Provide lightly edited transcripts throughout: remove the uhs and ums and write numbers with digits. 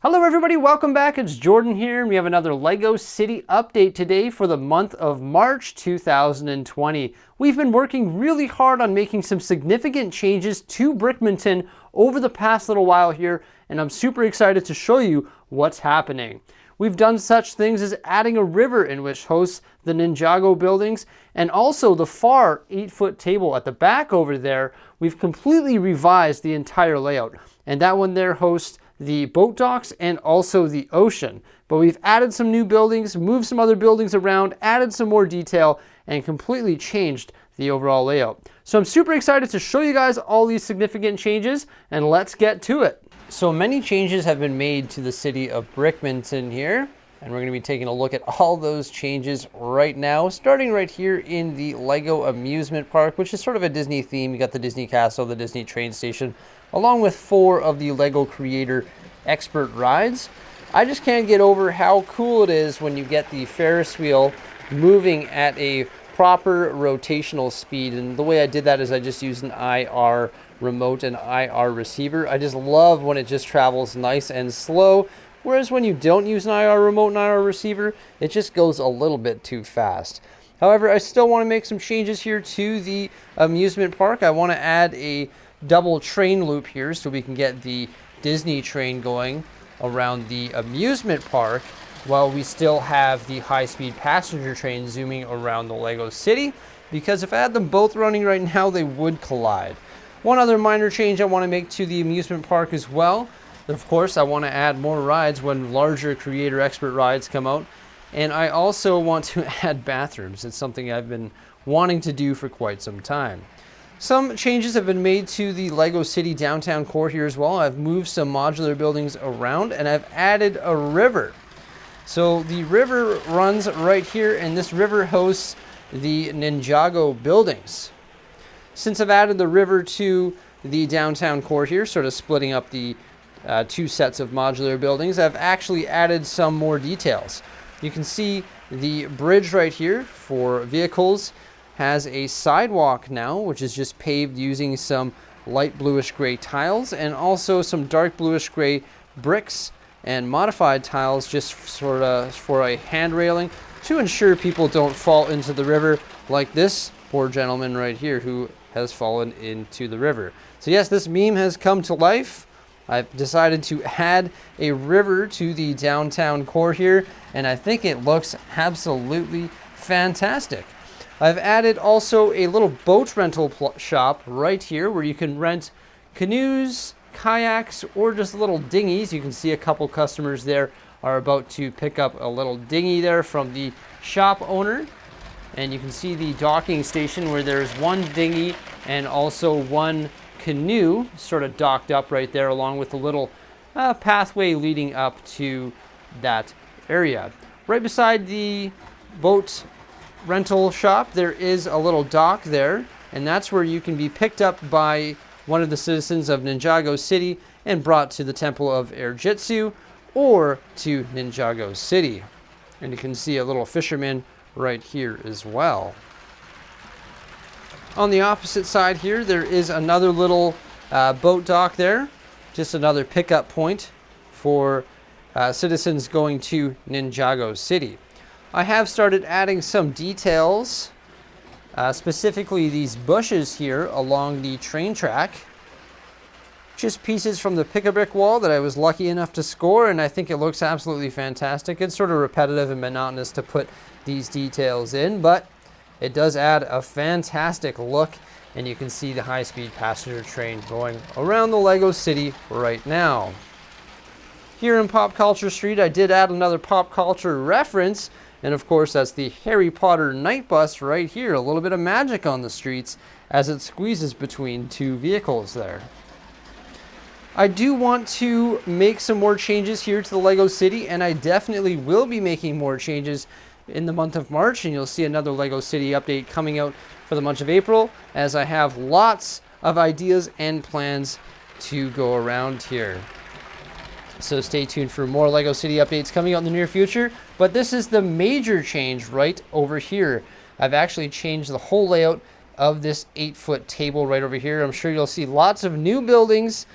Hello everybody, welcome back. It's Jordan here, and we have another Lego City update today for the month of March 2020. We've been working really hard on making some significant changes to Brickmanton over the past little while here, and I'm super excited to show you what's happening. We've done such things as adding a river in which hosts the Ninjago buildings, and also the far 8-foot table at the back over there. We've completely revised the entire layout, and that one there hosts the boat docks and also the ocean. But we've added some new buildings, moved some other buildings around, added some more detail, and completely changed the overall layout. So I'm super excited to show you guys all these significant changes, and let's get to it. So many changes have been made to the city of Brickmanton here, and we're going to be taking a look at all those changes right now, starting right here in the Lego Amusement Park, which is sort of a Disney theme. You got the Disney Castle, the Disney train station, along with 4 of the Lego Creator Expert rides. I just can't get over how cool it is when you get the Ferris wheel moving at a proper rotational speed. And the way I did that is I just used an IR remote and IR receiver. I just love when it just travels nice and slow, whereas when you don't use an IR remote and IR receiver, it just goes a little bit too fast. However, I still want to make some changes here to the amusement park. I want to add a double train loop here so we can get the Disney train going around the amusement park while we still have the high-speed passenger train zooming around the Lego City, because if I had them both running right now, they would collide. One other minor change I want to make to the amusement park as well. Of course, I want to add more rides when larger Creator Expert rides come out, and I also want to add bathrooms. It's something I've been wanting to do for quite some time. Some changes have been made to the Lego City downtown core here as well. I've moved some modular buildings around, and I've added a river. So the river runs right here, and this river hosts the Ninjago buildings. Since I've added the river to the downtown core here, sort of splitting up the 2 sets of modular buildings, I've actually added some more details. You can see the bridge right here for vehicles has a sidewalk now, which is just paved using some light bluish gray tiles, and also some dark bluish gray bricks and modified tiles just sort of for a hand railing to ensure people don't fall into the river like this poor gentleman right here who has fallen into the river. So yes, this meme has come to life. I've decided to add a river to the downtown core here, and I think it looks absolutely fantastic. I've added also a little boat rental shop right here where you can rent canoes, kayaks, or just little dinghies. You can see a couple customers there are about to pick up a little dinghy there from the shop owner. And you can see the docking station where there's 1 dinghy and also 1 canoe sort of docked up right there, along with a little pathway leading up to that area. Right beside the boat rental shop, there is a little dock there, and that's where you can be picked up by one of the citizens of Ninjago City and brought to the Temple of Air Jitsu or to Ninjago City. And you can see a little fisherman right here as well. On the opposite side here, there is another little boat dock there, just another pickup point for citizens going to Ninjago City. I have started adding some details, specifically these bushes here along the train track. Just pieces from the pick-a-brick wall that I was lucky enough to score, and I think it looks absolutely fantastic. It's sort of repetitive and monotonous to put these details in, but it does add a fantastic look, and you can see the high-speed passenger train going around the Lego City right now. Here in Pop Culture Street, I did add another pop culture reference, and of course that's the Harry Potter night bus right here. A little bit of magic on the streets as it squeezes between 2 vehicles there. I do want to make some more changes here to the Lego City, and I definitely will be making more changes in the month of March, and you'll see another Lego City update coming out for the month of April, as I have lots of ideas and plans to go around here. So stay tuned for more Lego City updates coming out in the near future. But this is the major change right over here. I've actually changed the whole layout of this 8-foot table right over here. I'm sure you'll see lots of new buildings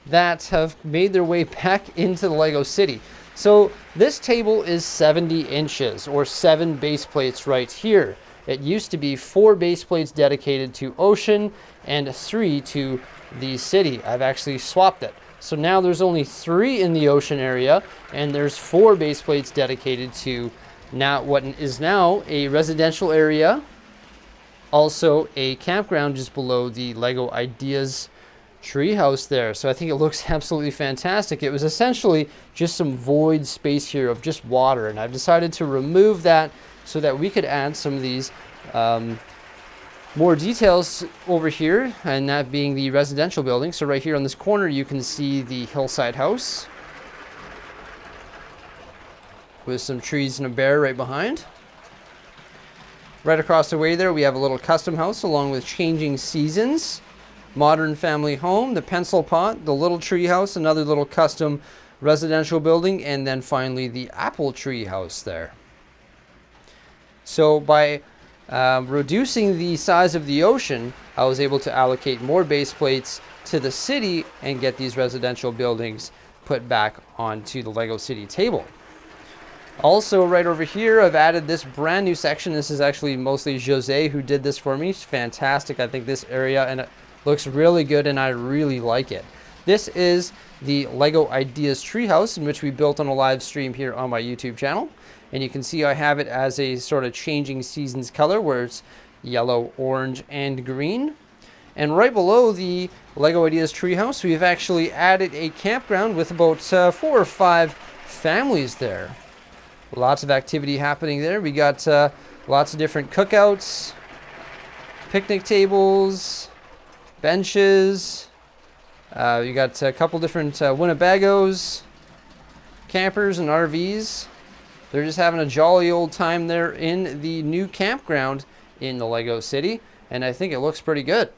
that have made their way back into the Lego City. So this table is 70 inches, or 7 base plates right here. It used to be 4 base plates dedicated to ocean and 3 to the city. I've actually swapped it. So now there's only 3 in the ocean area, and there's 4 base plates dedicated to now what is now a residential area, also a campground just below the Lego Ideas treehouse there. So I think it looks absolutely fantastic. It was essentially just some void space here of just water, and I've decided to remove that so that we could add some of these more details over here, and that being the residential building. So right here on this corner you can see the hillside house with some trees and a bear right behind. Right across the way there we have a little custom house along with changing seasons, modern family home, the pencil pot, the little tree house, another little custom residential building, and then finally the apple tree house there. So by reducing the size of the ocean, I was able to allocate more base plates to the city and get these residential buildings put back onto the Lego City table. Also right over here I've added this brand new section. This is actually mostly Jose who did this for me. It's fantastic. I think this area and it looks really good and I really like it. This is the Lego Ideas treehouse, in which we built on a live stream here on my YouTube channel. And you can see I have it as a sort of changing seasons color where it's yellow, orange, and green. And right below the Lego Ideas treehouse, we've actually added a campground with about 4 or 5 families there. Lots of activity happening there. We got lots of different cookouts, picnic tables, benches. You got a couple different Winnebagos, campers, and RVs. They're just having a jolly old time there in the new campground in the Lego City, and I think it looks pretty good.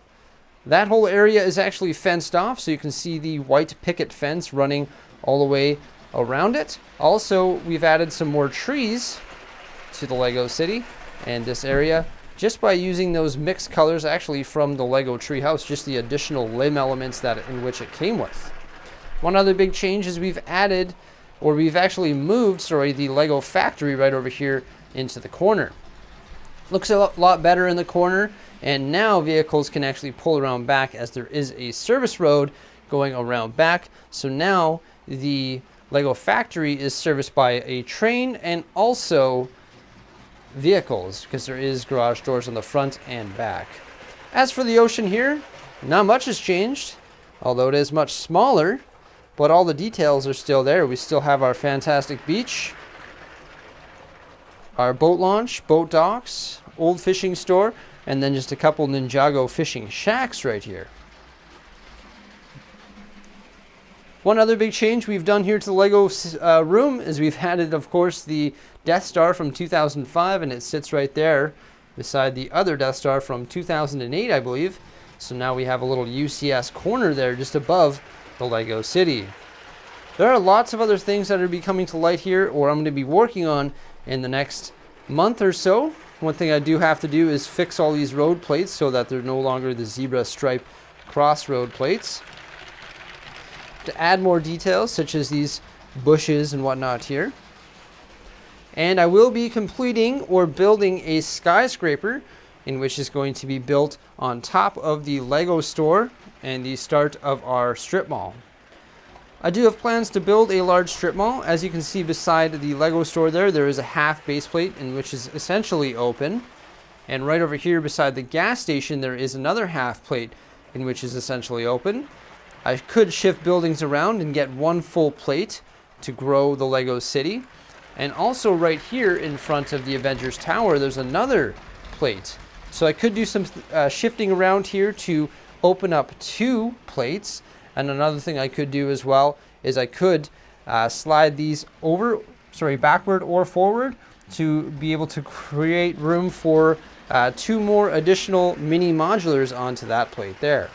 That whole area is actually fenced off, so you can see the white picket fence running all the way around it. Also, we've added some more trees to the Lego City and this area just by using those mixed colors actually from the Lego treehouse, just the additional limb elements that in which it came with. One other big change is we've actually moved, the Lego factory right over here into the corner. Looks a lot better in the corner, and now vehicles can actually pull around back as there is a service road going around back. So now the Lego factory is serviced by a train and also vehicles, because there is garage doors on the front and back. As for the ocean here, not much has changed, although it is much smaller, but all the details are still there. We still have our fantastic beach, our boat launch, boat docks, old fishing store, and then just a couple Ninjago fishing shacks right here. One other big change we've done here to the Lego room is we've added, of course, the Death Star from 2005, and it sits right there beside the other Death Star from 2008, I believe. So now we have a little UCS corner there just above the Lego City. There are lots of other things that are be coming to light here, or I'm going to be working on in the next month or so. One thing I do have to do is fix all these road plates so that they're no longer the zebra stripe crossroad plates. To add more details, such as these bushes and whatnot here. And I will be completing or building a skyscraper, in which is going to be built on top of the Lego store and the start of our strip mall. I do have plans to build a large strip mall. As you can see beside the Lego store there is a half base plate, in which is essentially open. And right over here beside the gas station there is another half plate, in which is essentially open. I could shift buildings around and get one full plate to grow the Lego City. And also right here in front of the Avengers Tower, there's another plate. So I could do some shifting around here to open up 2 plates. And another thing I could do as well is I could slide these backward or forward to be able to create room for 2 more additional mini modulars onto that plate there.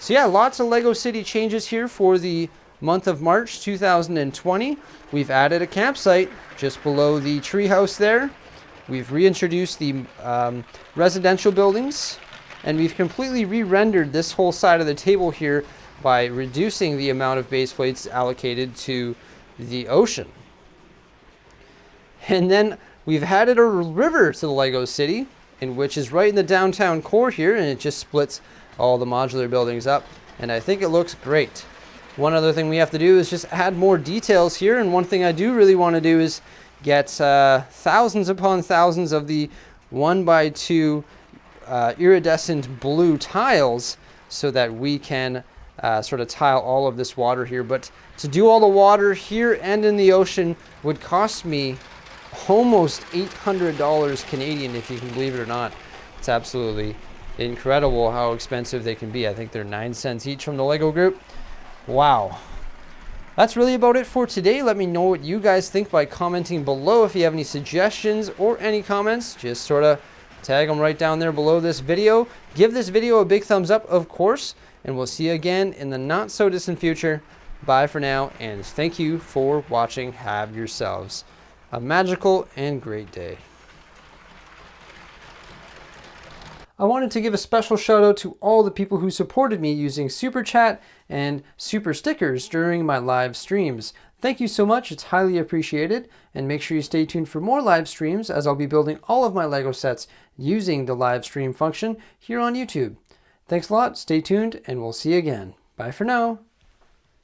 So yeah, lots of Lego City changes here for the month of March 2020. We've added a campsite just below the treehouse there. We've reintroduced the residential buildings, and we've completely re-rendered this whole side of the table here by reducing the amount of base plates allocated to the ocean. And then we've added a river to the Lego City, in which is right in the downtown core here, and it just splits all the modular buildings up, and I think it looks great. One other thing we have to do is just add more details here, and one thing I do really want to do is get thousands upon thousands of the 1x2 iridescent blue tiles so that we can sort of tile all of this water here. But to do all the water here and in the ocean would cost me almost $800 Canadian, if you can believe it or not. It's absolutely incredible how expensive they can be. I think they're 9 cents each from the Lego group. Wow. That's really about it for today. Let me know what you guys think by commenting below. If you have any suggestions or any comments, just sort of tag them right down there below this video. Give this video a big thumbs up, of course, and we'll see you again in the not so distant future. Bye for now, and thank you for watching. Have yourselves a magical and great day. I wanted to give a special shout out to all the people who supported me using Super Chat and Super Stickers during my live streams. Thank you so much, it's highly appreciated, and make sure you stay tuned for more live streams as I'll be building all of my Lego sets using the live stream function here on YouTube. Thanks a lot, stay tuned, and we'll see you again. Bye for now.